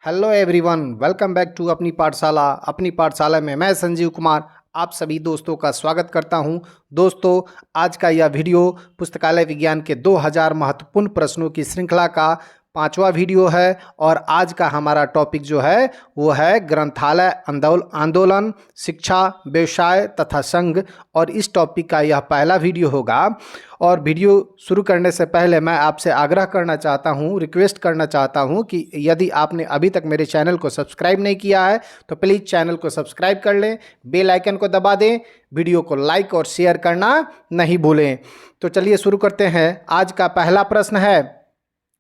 Hello everyone, welcome back to अपनी पाठशाला में मैं संजीव कुमार आप सभी दोस्तों का स्वागत करता हूं। दोस्तों, आज का यह वीडियो पुस्तकालय विज्ञान के 2000 महत्वपूर्ण प्रश्नों की श्रृंखला का 5वां वीडियो है और आज का हमारा टॉपिक जो है वो है ग्रंथालय आंदोलन, शिक्षा, व्यवसाय तथा संघ। और इस टॉपिक का यह पहला वीडियो होगा। और वीडियो शुरू करने से पहले मैं आपसे आग्रह करना चाहता हूं, रिक्वेस्ट करना चाहता हूं कि यदि आपने अभी तक मेरे चैनल को सब्सक्राइब नहीं किया है तो प्लीज़ चैनल को सब्सक्राइब कर लें, बेल आइकन को दबा दें, वीडियो को लाइक और शेयर करना नहीं भूलें। तो चलिए शुरू करते हैं। आज का पहला प्रश्न है,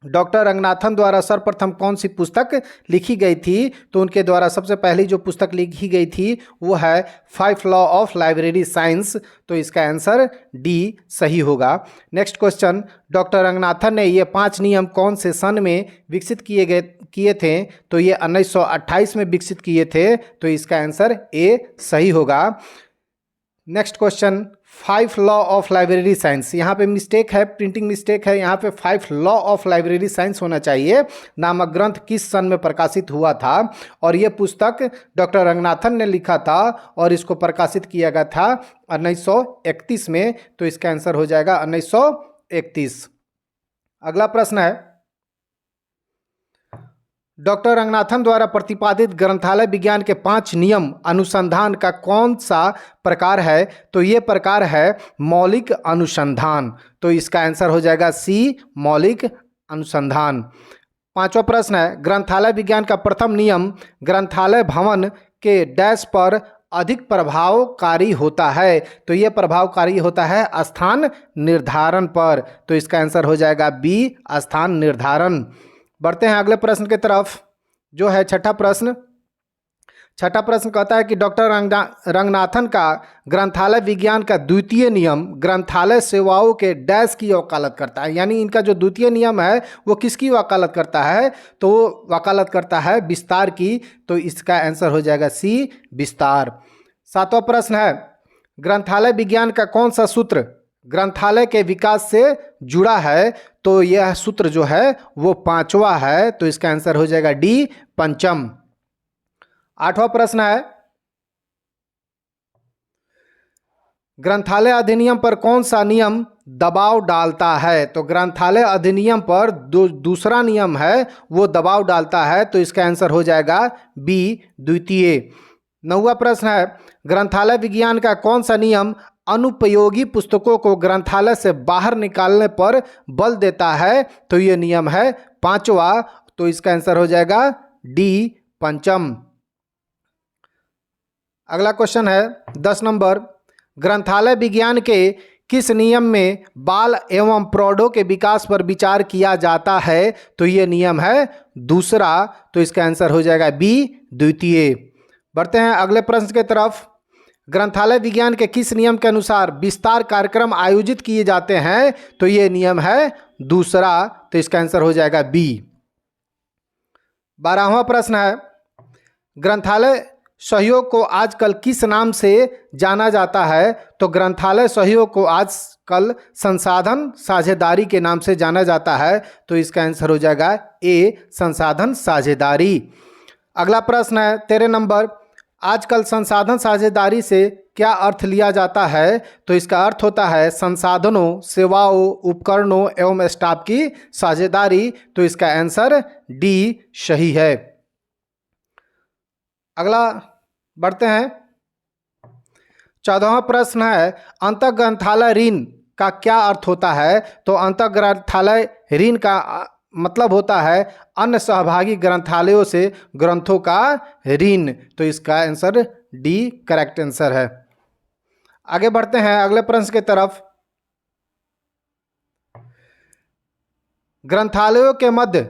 डॉक्टर रंगनाथन द्वारा सर्वप्रथम कौन सी पुस्तक लिखी गई थी? तो उनके द्वारा सबसे पहली जो पुस्तक लिखी गई थी वो है 5 लॉ ऑफ लाइब्रेरी साइंस। तो इसका आंसर डी सही होगा। नेक्स्ट क्वेश्चन, डॉक्टर रंगनाथन ने ये 5 नियम कौन से सन में विकसित किए थे? तो ये 1928 में विकसित किए थे। तो इसका आंसर ए सही होगा। Next question, 5 law of library science, यहाँ पे मिस्टेक है, प्रिंटिंग मिस्टेक है। यहाँ पे 5 लॉ ऑफ लाइब्रेरी साइंस होना चाहिए। नामक ग्रंथ किस सन में प्रकाशित हुआ था? और ये पुस्तक डॉक्टर रंगनाथन ने लिखा था और इसको प्रकाशित किया गया था 1931 में। तो इसका आंसर हो जाएगा 1931। अगला प्रश्न है, डॉक्टर रंगनाथन द्वारा प्रतिपादित ग्रंथालय विज्ञान के 5 नियम अनुसंधान का कौन सा प्रकार है? तो ये प्रकार है मौलिक अनुसंधान। तो इसका आंसर हो जाएगा सी, मौलिक अनुसंधान। 5वां प्रश्न है, ग्रंथालय विज्ञान का प्रथम नियम ग्रंथालय भवन के डैश पर अधिक प्रभावकारी होता है? तो ये प्रभावकारी होता है स्थान निर्धारण पर। तो इसका आंसर हो जाएगा बी, स्थान निर्धारण। बढ़ते हैं अगले प्रश्न की तरफ, जो है छठा प्रश्न। छठा प्रश्न कहता है कि डॉक्टर रंगनाथन का ग्रंथालय विज्ञान का द्वितीय नियम ग्रंथालय सेवाओं के डैश की वकालत करता है। यानी इनका जो द्वितीय नियम है वो किसकी वकालत करता है? तो वो वकालत करता है विस्तार की। तो इसका आंसर हो जाएगा सी, विस्तार। 7वां प्रश्न है, ग्रंथालय विज्ञान का कौन सा सूत्र ग्रंथालय के विकास से जुड़ा है? तो यह सूत्र जो है वो 5वां है। तो इसका आंसर हो जाएगा डी, पंचम। 8वां प्रश्न है, ग्रंथालय अधिनियम पर कौन सा नियम दबाव डालता है? तो ग्रंथालय अधिनियम पर दूसरा नियम है वो दबाव डालता है। तो इसका आंसर हो जाएगा बी, द्वितीय। 9वां प्रश्न है, ग्रंथालय विज्ञान का कौन सा नियम अनुपयोगी पुस्तकों को ग्रंथालय से बाहर निकालने पर बल देता है? तो ये नियम है 5वां। तो इसका आंसर हो जाएगा डी, पंचम। अगला क्वेश्चन है 10 नंबर, ग्रंथालय विज्ञान के किस नियम में बाल एवं प्रौढ़ों के विकास पर विचार किया जाता है? तो ये नियम है दूसरा। तो इसका आंसर हो जाएगा बी, द्वितीय। बढ़ते हैं अगले प्रश्न की तरफ, ग्रंथालय विज्ञान के किस नियम के अनुसार विस्तार कार्यक्रम आयोजित किए जाते हैं? तो ये नियम है दूसरा। तो इसका आंसर हो जाएगा बी। 12वां प्रश्न है, ग्रंथालय सहयोग को आजकल किस नाम से जाना जाता है? तो ग्रंथालय सहयोग को आजकल संसाधन साझेदारी के नाम से जाना जाता है। तो इसका आंसर हो जाएगा ए, संसाधन साझेदारी। अगला प्रश्न है 13 नंबर, आजकल संसाधन साझेदारी से क्या अर्थ लिया जाता है? तो इसका अर्थ होता है संसाधनों, सेवाओं, उपकरणों एवं स्टाफ की साझेदारी। तो इसका आंसर डी सही है। अगला बढ़ते हैं, 14वां प्रश्न है, अंतःग्रंथालय ऋण का क्या अर्थ होता है? तो अंतःग्रंथालय ऋण का मतलब होता है अन्य सहभागी ग्रंथालयों से ग्रंथों का ऋण। तो इसका आंसर डी करेक्ट आंसर है। आगे बढ़ते हैं अगले प्रश्न की तरफ, ग्रंथालयों के मध्य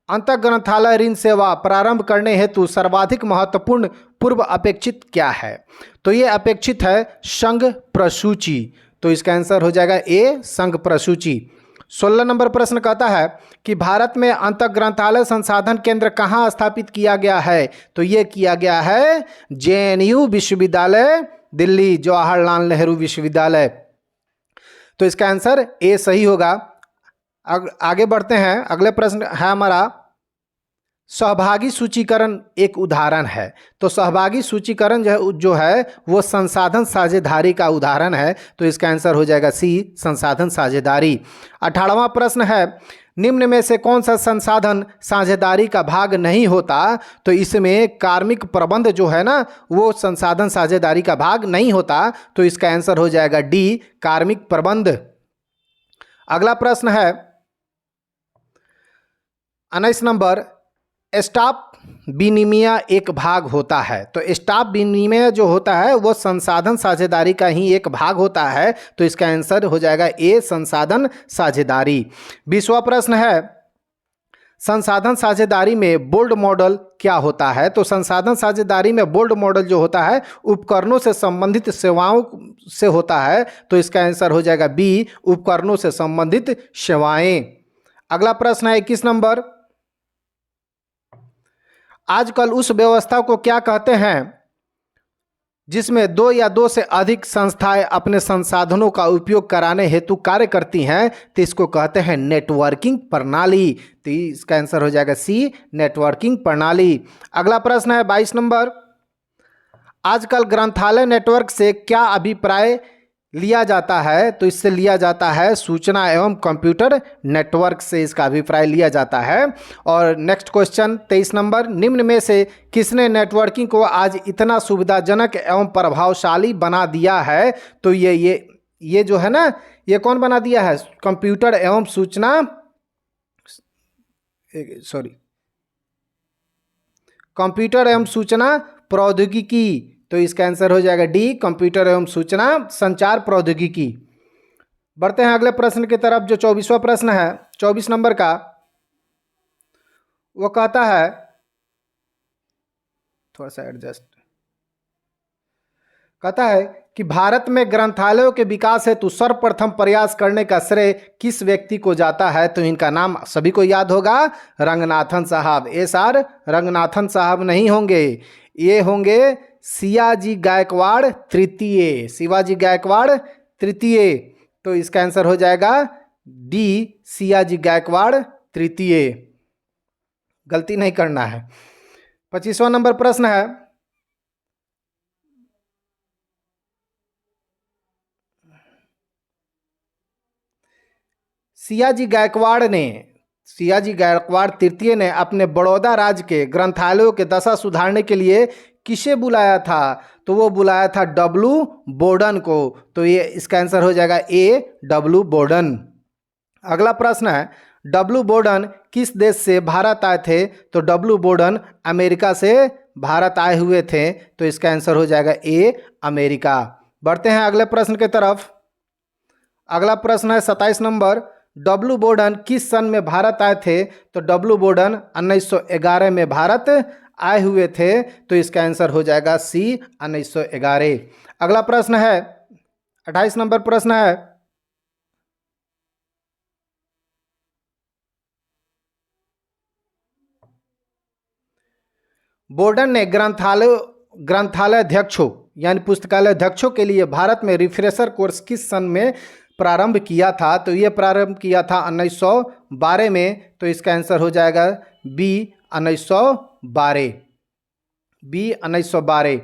अंतःग्रंथालय ऋण सेवा प्रारंभ करने हेतु सर्वाधिक महत्वपूर्ण पूर्व अपेक्षित क्या है? तो ये अपेक्षित है संघ प्रसूची। तो इसका आंसर हो जाएगा ए, संघ प्रसूची। 16 नंबर प्रश्न कहता है कि भारत में अंतःग्रंथालय संसाधन केंद्र कहाँ स्थापित किया गया है? तो ये किया गया है जेएनयू विश्वविद्यालय दिल्ली, जवाहरलाल नेहरू विश्वविद्यालय। तो इसका आंसर ए सही होगा। आगे बढ़ते हैं, अगले प्रश्न है हमारा सहभागी सूचीकरण एक उदाहरण है। तो सहभागी सूचीकरण जो है वो संसाधन साझेदारी का उदाहरण है। तो इसका आंसर हो जाएगा सी, संसाधन साझेदारी। 18वां प्रश्न है, निम्न में से कौन सा संसाधन साझेदारी का भाग नहीं होता? तो इसमें कार्मिक प्रबंध जो है ना वो संसाधन साझेदारी का भाग नहीं होता। तो इसका आंसर हो जाएगा डी, कार्मिक प्रबंध। अगला प्रश्न है 19 नंबर, स्टाफ विनिमय एक भाग होता है। तो स्टाफ विनिमय जो होता है वो संसाधन साझेदारी का ही एक भाग होता है। तो इसका आंसर हो जाएगा ए, संसाधन साझेदारी। 20वां प्रश्न है, संसाधन साझेदारी में बोल्ड मॉडल क्या होता है? तो संसाधन साझेदारी में बोल्ड मॉडल जो होता है उपकरणों से संबंधित सेवाओं से होता है। तो इसका आंसर हो जाएगा बी, उपकरणों से संबंधित सेवाएं। अगला प्रश्न है 21 नंबर, आजकल उस व्यवस्था को क्या कहते हैं जिसमें दो या दो से अधिक संस्थाएं अपने संसाधनों का उपयोग कराने हेतु कार्य करती हैं? तो इसको कहते हैं नेटवर्किंग प्रणाली। तो इसका आंसर हो जाएगा सी, नेटवर्किंग प्रणाली। अगला प्रश्न है 22 नंबर, आजकल ग्रंथालय नेटवर्क से क्या अभिप्राय लिया जाता है? तो इससे लिया जाता है सूचना एवं कंप्यूटर नेटवर्क से इसका अभिप्राय लिया जाता है। और नेक्स्ट क्वेश्चन 23 नंबर, निम्न में से किसने नेटवर्किंग को आज इतना सुविधाजनक एवं प्रभावशाली बना दिया है? तो ये जो है ना ये कौन बना दिया है? कंप्यूटर एवं सूचना कंप्यूटर एवं सूचना प्रौद्योगिकी। तो इसका आंसर हो जाएगा डी, कंप्यूटर एवं सूचना संचार प्रौद्योगिकी। बढ़ते हैं अगले प्रश्न की तरफ जो 24वां प्रश्न है 24 नंबर का। वो कहता है, थोड़ा सा एडजस्ट, कहता है कि भारत में ग्रंथालयों के विकास हेतु सर्वप्रथम प्रयास करने का श्रेय किस व्यक्ति को जाता है? तो इनका नाम सभी को याद होगा, रंगनाथन साहब। एस.आर. रंगनाथन साहब नहीं होंगे, ये होंगे सियाजी गायकवाड़ तृतीय, शिवाजी गायकवाड़ तृतीय। तो इसका आंसर हो जाएगा डी, सियाजी गायकवाड़ तृतीय। गलती नहीं करना है। 25वां नंबर प्रश्न है, सियाजी गायकवाड़ तृतीय ने अपने बड़ौदा राज्य के ग्रंथालयों के दशा सुधारने के लिए किसे बुलाया था? तो वो बुलाया था डब्लू बोर्डन को। तो ये इसका आंसर हो जाएगा ए, डब्लू बोर्डन। अगला प्रश्न है, डब्लू बोर्डन किस देश से भारत आए थे? तो डब्लू बोर्डन अमेरिका से भारत आए हुए थे। तो इसका आंसर हो जाएगा ए, अमेरिका। बढ़ते हैं अगले प्रश्न की तरफ। अगला प्रश्न है 27 नंबर, डब्लू बोर्डन किस सन में भारत आए थे? तो डब्लू बोर्डन 1911 में भारत आए हुए थे। तो इसका आंसर हो जाएगा सी, 1911। अगला प्रश्न है 28 नंबर प्रश्न है, बोर्डन ने ग्रंथालय अध्यक्षों यानी पुस्तकालय अध्यक्षों के लिए भारत में रिफ्रेशर कोर्स किस सन में प्रारंभ किया था? तो ये प्रारंभ किया था 1912 में। तो इसका आंसर हो जाएगा बी, 1912। बी, 1912।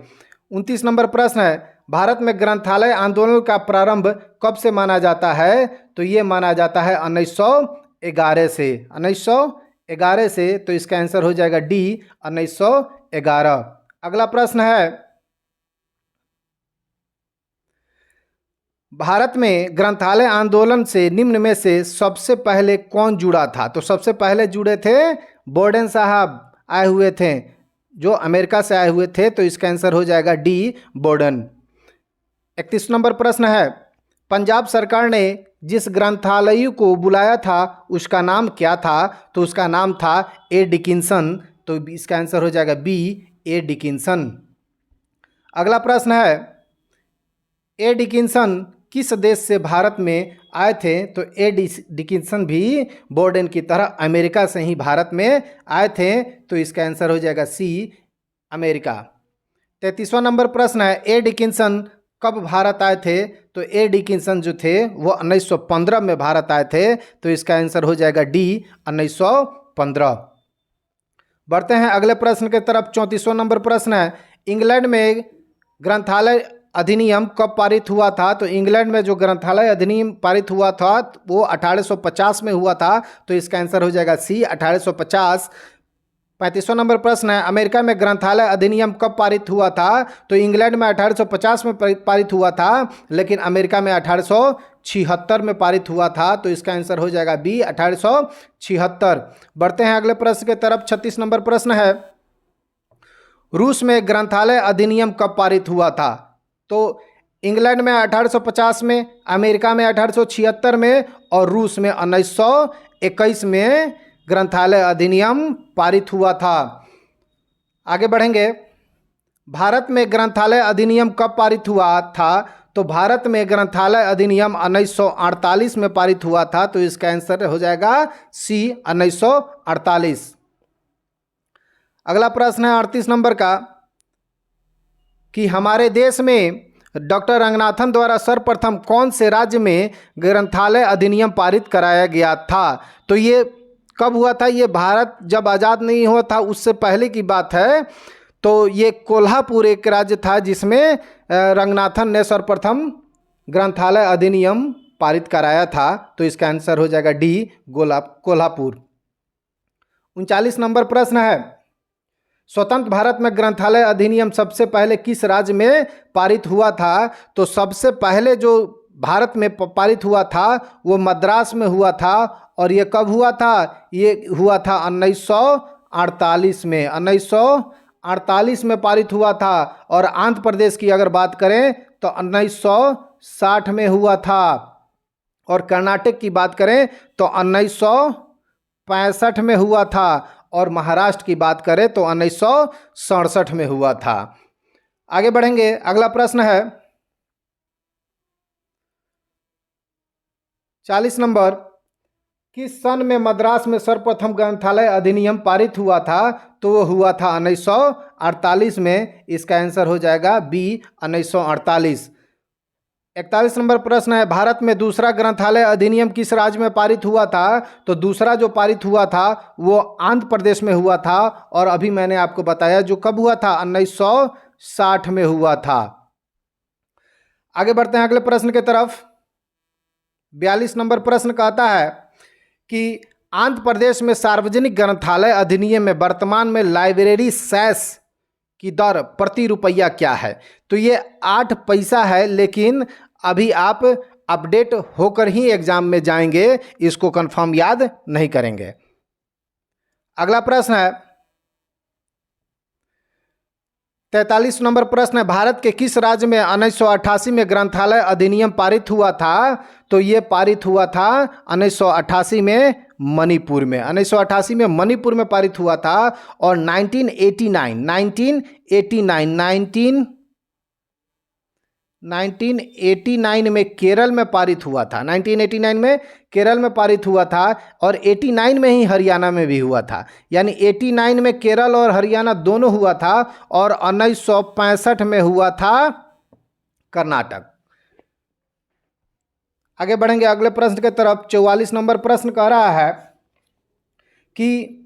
29 नंबर प्रश्न है, भारत में ग्रंथालय आंदोलन का प्रारंभ कब से माना जाता है? तो ये माना जाता है 1911 से। 1911 से। तो इसका आंसर हो जाएगा डी, 1911। अगला प्रश्न है, भारत में ग्रंथालय आंदोलन से निम्न में से सबसे पहले कौन जुड़ा था? तो सबसे पहले जुड़े थे बोर्डन साहब, आए हुए थे जो अमेरिका से आए हुए थे। तो इसका आंसर हो जाएगा डी, बोर्डन। 31 नंबर प्रश्न है, पंजाब सरकार ने जिस ग्रंथालय को बुलाया था उसका नाम क्या था? तो उसका नाम था ए डिकिंसन। तो इसका आंसर हो जाएगा बी, ए डिकिंसन। अगला प्रश्न है, ए डिकिंसन किस देश से भारत में आए थे? तो ए डिकिंसन भी बोर्डन की तरह अमेरिका से ही भारत में आए थे। तो इसका आंसर हो जाएगा सी, अमेरिका। 33वां नंबर प्रश्न है, ए डिकिंसन कब भारत आए थे? तो ए डिकिंसन जो थे वो 1915 में भारत आए थे। तो इसका आंसर हो जाएगा डी, 1915। बढ़ते हैं अगले प्रश्न के तरफ। 34वां नंबर प्रश्न है, इंग्लैंड में ग्रंथालय अधिनियम कब पारित हुआ था? तो इंग्लैंड में जो ग्रंथालय अधिनियम पारित हुआ था वो 1850 में हुआ था, तो इसका आंसर हो जाएगा सी, 1850। 35वां नंबर प्रश्न है, अमेरिका में ग्रंथालय अधिनियम कब पारित हुआ था? तो इंग्लैंड में 1850 में पारित हुआ था, लेकिन अमेरिका में 1876 में पारित हुआ था, तो इसका आंसर हो जाएगा बी, 1876। बढ़ते हैं अगले प्रश्न के तरफ। 36 नंबर प्रश्न है, रूस में ग्रंथालय अधिनियम कब पारित हुआ था? तो इंग्लैंड में 1850 में, अमेरिका में 1876 में और रूस में 1921 में ग्रंथालय अधिनियम पारित हुआ था। आगे बढ़ेंगे, भारत में ग्रंथालय अधिनियम कब पारित हुआ था? तो भारत में ग्रंथालय अधिनियम 1948 में पारित हुआ था, तो इसका आंसर हो जाएगा सी, 1948। अगला प्रश्न है 38 नंबर का, कि हमारे देश में डॉक्टर रंगनाथन द्वारा सर्वप्रथम कौन से राज्य में ग्रंथालय अधिनियम पारित कराया गया था? तो ये कब हुआ था? ये भारत जब आज़ाद नहीं हुआ था उससे पहले की बात है। तो ये कोल्हापुर एक राज्य था जिसमें रंगनाथन ने सर्वप्रथम ग्रंथालय अधिनियम पारित कराया था, तो इसका आंसर हो जाएगा डी, कोल्हापुर। 39 नंबर प्रश्न है, स्वतंत्र भारत में ग्रंथालय अधिनियम सबसे पहले किस राज्य में पारित हुआ था? तो सबसे पहले जो भारत में पारित हुआ था वो मद्रास में हुआ था, और ये कब हुआ था? ये हुआ था 1948 में, 1948 में पारित हुआ था। और आंध्र प्रदेश की अगर बात करें तो 1960 में हुआ था, और कर्नाटक की बात करें तो 1965 में हुआ था, और महाराष्ट्र की बात करें तो 1967 में हुआ था। आगे बढ़ेंगे, अगला प्रश्न है 40 नंबर, किस सन में मद्रास में सर्वप्रथम ग्रंथालय अधिनियम पारित हुआ था? तो वो हुआ था 1948 में, इसका आंसर हो जाएगा बी, 1948। 41 नंबर प्रश्न है, भारत में दूसरा ग्रंथालय अधिनियम किस राज्य में पारित हुआ था? तो दूसरा जो पारित हुआ था वो आंध्र प्रदेश में हुआ था, और अभी मैंने आपको बताया जो कब हुआ था, 1960 में हुआ था। आगे बढ़ते हैं अगले प्रश्न की तरफ। 42 नंबर प्रश्न कहता है कि आंध्र प्रदेश में सार्वजनिक ग्रंथालय अधिनियम में वर्तमान में लाइब्रेरी सेस की दर प्रति रुपया क्या है? तो ये 8 पैसा है, लेकिन अभी आप अपडेट होकर ही एग्जाम में जाएंगे, इसको कंफर्म याद नहीं करेंगे। अगला प्रश्न है 43 नंबर प्रश्न है, भारत के किस राज्य में 1988 में ग्रंथालय अधिनियम पारित हुआ था? तो ये पारित हुआ था 1988 में मणिपुर में, 1988 में मणिपुर में पारित हुआ था। और 1989 में केरल में पारित हुआ था, 1989 में केरल में पारित हुआ था, और 89 में ही हरियाणा में भी हुआ था। यानी 89 में केरल और हरियाणा दोनों हुआ था, और 1965 में हुआ था कर्नाटक। आगे बढ़ेंगे अगले प्रश्न की तरफ। 44 नंबर प्रश्न कह रहा है कि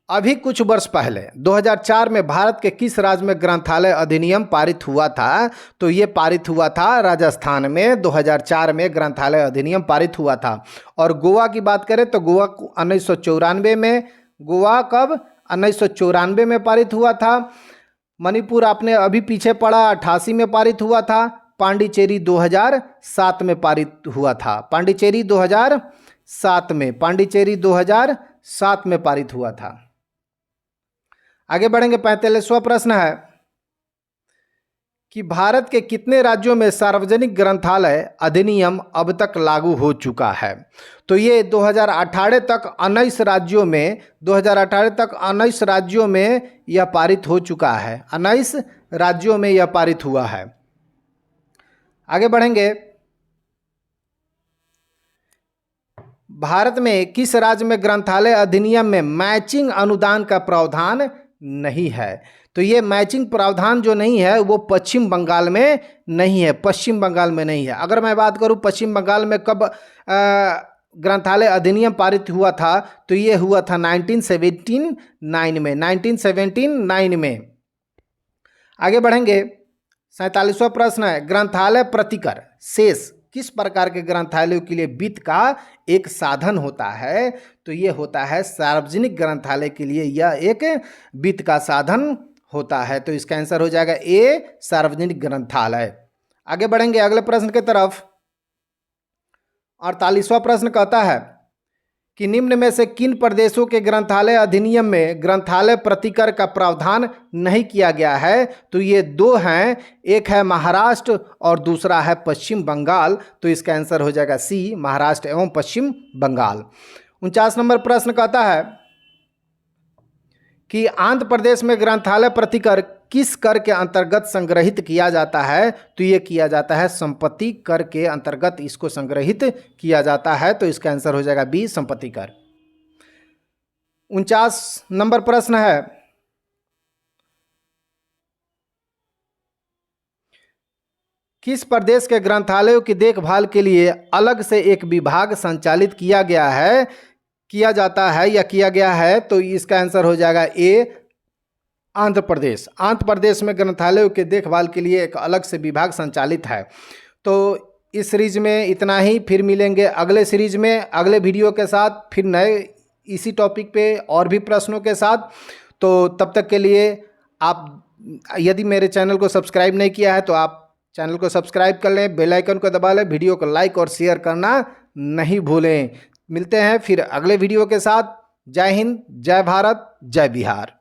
अभी कुछ वर्ष पहले 2004 में भारत के किस राज्य में ग्रंथालय अधिनियम पारित हुआ था? तो ये पारित हुआ था राजस्थान में, 2004 में ग्रंथालय अधिनियम पारित हुआ था। और गोवा की बात करें तो गोवा 1994 में, गोवा कब? 1994 में पारित हुआ था। मणिपुर आपने अभी पीछे पड़ा, 88 में पारित हुआ था। पांडिचेरी 2007 में पारित हुआ था, पांडिचेरी 2007 में, पांडिचेरी 2007 में पारित हुआ था। आगे बढ़ेंगे, 45वां प्रश्न है कि भारत के कितने राज्यों में सार्वजनिक ग्रंथालय अधिनियम अब तक लागू हो चुका है? तो ये 2018 तक 19 राज्यों में, 2018 तक 19 राज्यों में यह पारित हो चुका है, 19 राज्यों में यह पारित हुआ है। आगे बढ़ेंगे, भारत में किस राज्य में ग्रंथालय अधिनियम में मैचिंग अनुदान का प्रावधान नहीं है? तो ये मैचिंग प्रावधान जो नहीं है वो पश्चिम बंगाल में नहीं है, पश्चिम बंगाल में नहीं है। अगर मैं बात करूं पश्चिम बंगाल में कब ग्रंथालय अधिनियम पारित हुआ था? तो ये हुआ था 1979 में, 1979 में। आगे बढ़ेंगे। 47वां प्रश्न है, ग्रंथालय प्रतिकर शेष किस प्रकार के ग्रंथालयों के लिए वित्त का एक साधन होता है? तो ये होता है सार्वजनिक ग्रंथालय के लिए यह एक वित्त का साधन होता है। तो इसका आंसर हो जाएगा ए, सार्वजनिक ग्रंथालय। आगे बढ़ेंगे अगले प्रश्न की तरफ। 48वां प्रश्न कहता है कि निम्न में से किन प्रदेशों के ग्रंथालय अधिनियम में ग्रंथालय प्रतिकर का प्रावधान नहीं किया गया है? तो ये दो हैं, एक है महाराष्ट्र और दूसरा है पश्चिम बंगाल। तो इसका आंसर हो जाएगा सी, महाराष्ट्र एवं पश्चिम बंगाल। 49 नंबर प्रश्न कहता है कि आंध्र प्रदेश में ग्रंथालय प्रतिकर किस कर के अंतर्गत संग्रहित किया जाता है? तो ये किया जाता है संपत्ति कर के अंतर्गत इसको संग्रहित किया जाता है। तो इसका आंसर हो जाएगा बी, संपत्ति कर। 49 नंबर प्रश्न है, किस प्रदेश के ग्रंथालयों की देखभाल के लिए अलग से एक विभाग संचालित किया गया है, किया जाता है या किया गया है? तो इसका आंसर हो जाएगा ए, आंध्र प्रदेश। आंध्र प्रदेश में ग्रंथालयों के देखभाल के लिए एक अलग से विभाग संचालित है। तो इस सीरीज में इतना ही, फिर मिलेंगे अगले सीरीज में अगले वीडियो के साथ, फिर नए इसी टॉपिक पे और भी प्रश्नों के साथ। तो तब तक के लिए आप यदि मेरे चैनल को सब्सक्राइब नहीं किया है तो आप चैनल को सब्सक्राइब कर लें, बेल आइकन को दबा लें, वीडियो को लाइक और शेयर करना नहीं भूलें। मिलते हैं फिर अगले वीडियो के साथ। जय हिंद, जय भारत, जय बिहार।